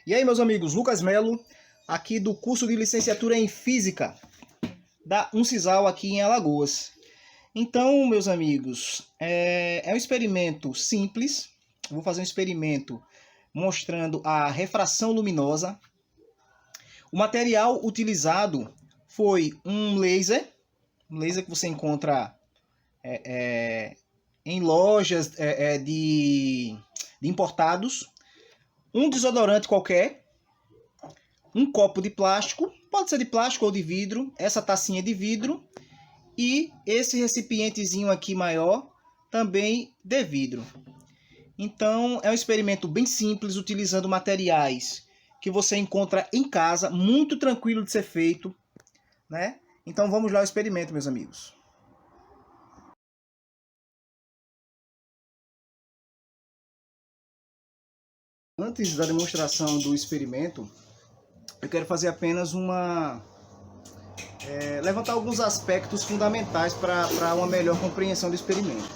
E aí, meus amigos, Lucas Melo, aqui do curso de licenciatura em Física da Uncisal aqui em Alagoas. Então, meus amigos, é um experimento simples. Vou fazer um experimento mostrando a refração luminosa. O material utilizado foi um laser que você encontra em lojas de importados, um desodorante qualquer, um copo de plástico, pode ser de plástico ou de vidro, essa tacinha de vidro e esse recipientezinho aqui maior também de vidro. Então é um experimento bem simples, utilizando materiais que você encontra em casa, muito tranquilo de ser feito, né? Então vamos lá ao experimento, meus amigos. Antes da demonstração do experimento, eu quero fazer apenas levantar alguns aspectos fundamentais para uma melhor compreensão do experimento.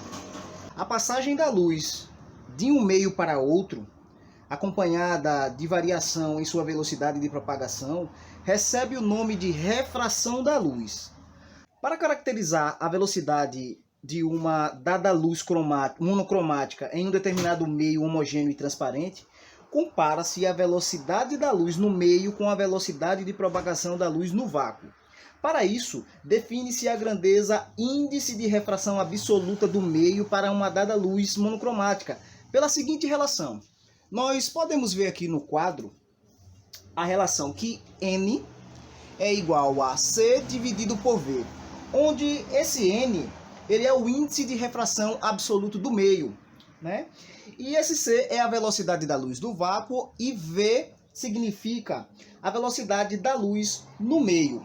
A passagem da luz de um meio para outro, acompanhada de variação em sua velocidade de propagação, recebe o nome de refração da luz. Para caracterizar a velocidade de uma dada luz monocromática em um determinado meio homogêneo e transparente, compara-se a velocidade da luz no meio com a velocidade de propagação da luz no vácuo. Para isso, define-se a grandeza índice de refração absoluta do meio para uma dada luz monocromática, pela seguinte relação. Nós podemos ver aqui no quadro a relação que N é igual a C dividido por V, onde esse N ele é o índice de refração absoluto do meio, né? E esse C é a velocidade da luz do vácuo e V significa a velocidade da luz no meio.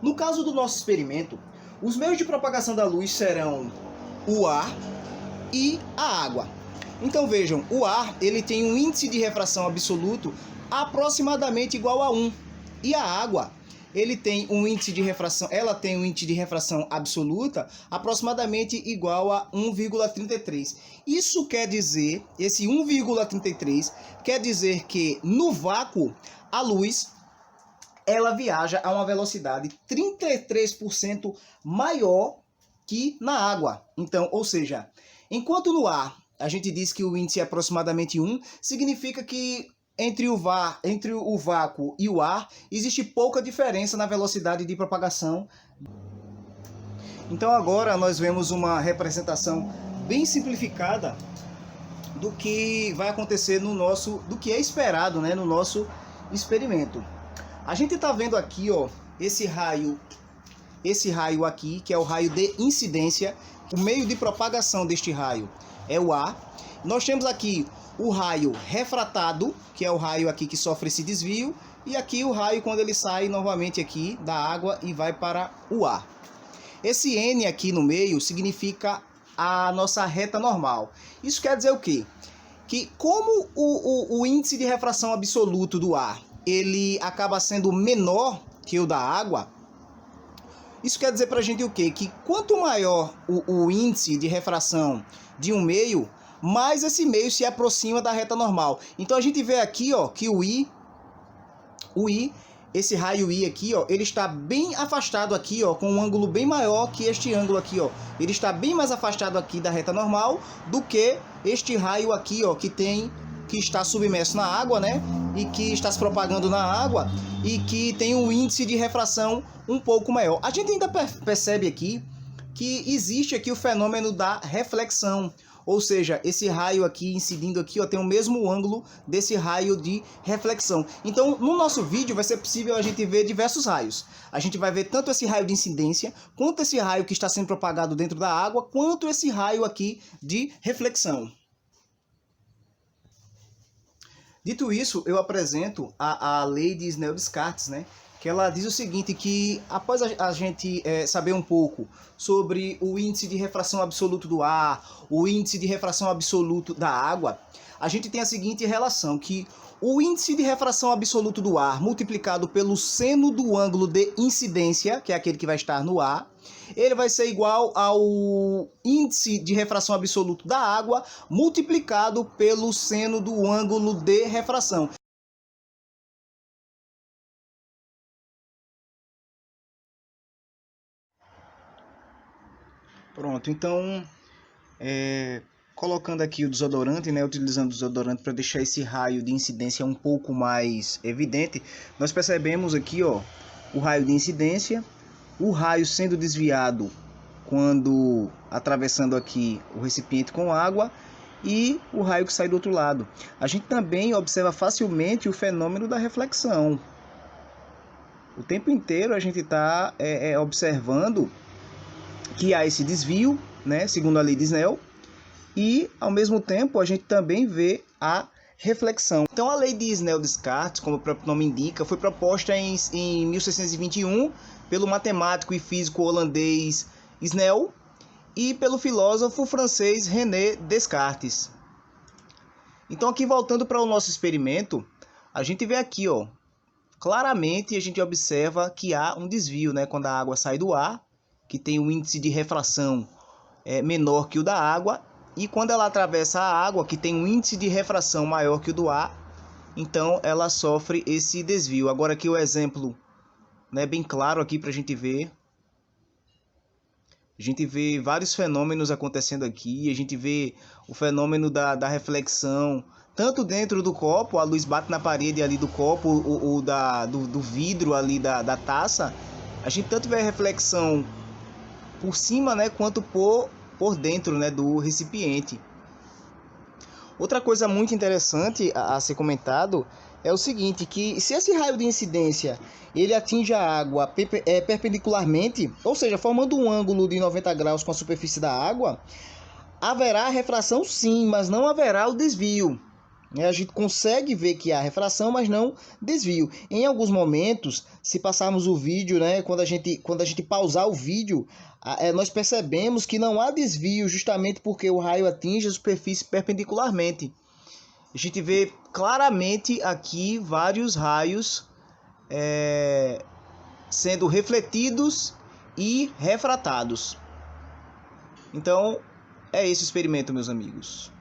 No caso do nosso experimento, os meios de propagação da luz serão o ar e a água. Então vejam, o ar ele tem um índice de refração absoluto aproximadamente igual a 1. E a água ela tem um índice de refração absoluta aproximadamente igual a 1,33. Isso quer dizer, esse 1,33 quer dizer que no vácuo a luz ela viaja a uma velocidade 33% maior que na água. Então, ou seja, enquanto no ar a gente diz que o índice é aproximadamente 1, significa que entre o vácuo e o ar existe pouca diferença na velocidade de propagação. Então agora nós vemos uma representação bem simplificada do que vai acontecer do que é esperado, né, no nosso experimento. A gente está vendo aqui, ó, esse raio aqui, que é o raio de incidência. O meio de propagação deste raio é o ar. Nós temos aqui o raio refratado, que é o raio aqui que sofre esse desvio, e aqui o raio quando ele sai novamente aqui da água e vai para o ar. Esse N aqui no meio significa a nossa reta normal. Isso quer dizer o quê? Que como o índice de refração absoluto do ar ele acaba sendo menor que o da água, isso quer dizer pra gente o quê? Que quanto maior o índice de refração de um meio, mais esse meio se aproxima da reta normal. Então a gente vê aqui, ó, que esse raio I aqui, ó, ele está bem afastado aqui, ó, com um ângulo bem maior que este ângulo aqui, ó. Ele está bem mais afastado aqui da reta normal do que este raio aqui, ó, que está submerso na água, né? E que está se propagando na água e que tem um índice de refração um pouco maior. A gente ainda percebe aqui que existe aqui o fenômeno da reflexão, ou seja, esse raio aqui incidindo aqui, ó, tem o mesmo ângulo desse raio de reflexão. Então, no nosso vídeo vai ser possível a gente ver diversos raios. A gente vai ver tanto esse raio de incidência, quanto esse raio que está sendo propagado dentro da água, quanto esse raio aqui de reflexão. Dito isso, eu apresento a lei de Snell-Descartes, né? Que ela diz o seguinte, que após a gente saber um pouco sobre o índice de refração absoluto do ar, o índice de refração absoluto da água, a gente tem a seguinte relação, que o índice de refração absoluto do ar multiplicado pelo seno do ângulo de incidência, que é aquele que vai estar no ar, ele vai ser igual ao índice de refração absoluto da água multiplicado pelo seno do ângulo de refração. Pronto, então, colocando aqui o desodorante, né, utilizando o desodorante para deixar esse raio de incidência um pouco mais evidente, nós percebemos aqui, ó, o raio de incidência, o raio sendo desviado quando atravessando aqui o recipiente com água e o raio que sai do outro lado. A gente também observa facilmente o fenômeno da reflexão. O tempo inteiro a gente está observando que há esse desvio, né, segundo a lei de Snell, e ao mesmo tempo a gente também vê a reflexão. Então a lei de Snell-Descartes, como o próprio nome indica, foi proposta em 1621 pelo matemático e físico holandês Snell e pelo filósofo francês René Descartes. Então aqui voltando para o nosso experimento, a gente vê aqui, ó, claramente a gente observa que há um desvio, né, quando a água sai do ar, que tem um índice de refração menor que o da água, e quando ela atravessa a água, que tem um índice de refração maior que o do ar, então ela sofre esse desvio. Agora aqui o exemplo, né, bem claro aqui para a gente ver. A gente vê vários fenômenos acontecendo aqui, a gente vê o fenômeno da reflexão, tanto dentro do copo, a luz bate na parede ali do copo, ou do vidro ali da taça, a gente tanto vê a reflexão por cima, né, quanto por dentro, né, do recipiente. Outra coisa muito interessante a ser comentado é o seguinte, que se esse raio de incidência ele atinge a água perpendicularmente, ou seja, formando um ângulo de 90 graus com a superfície da água, haverá refração sim, mas não haverá o desvio. A gente consegue ver que há refração, mas não desvio. Em alguns momentos, se passarmos o vídeo, né, quando a gente pausar o vídeo, nós percebemos que não há desvio, justamente porque o raio atinge a superfície perpendicularmente. A gente vê claramente aqui vários raios sendo refletidos e refratados. Então, é esse o experimento, meus amigos.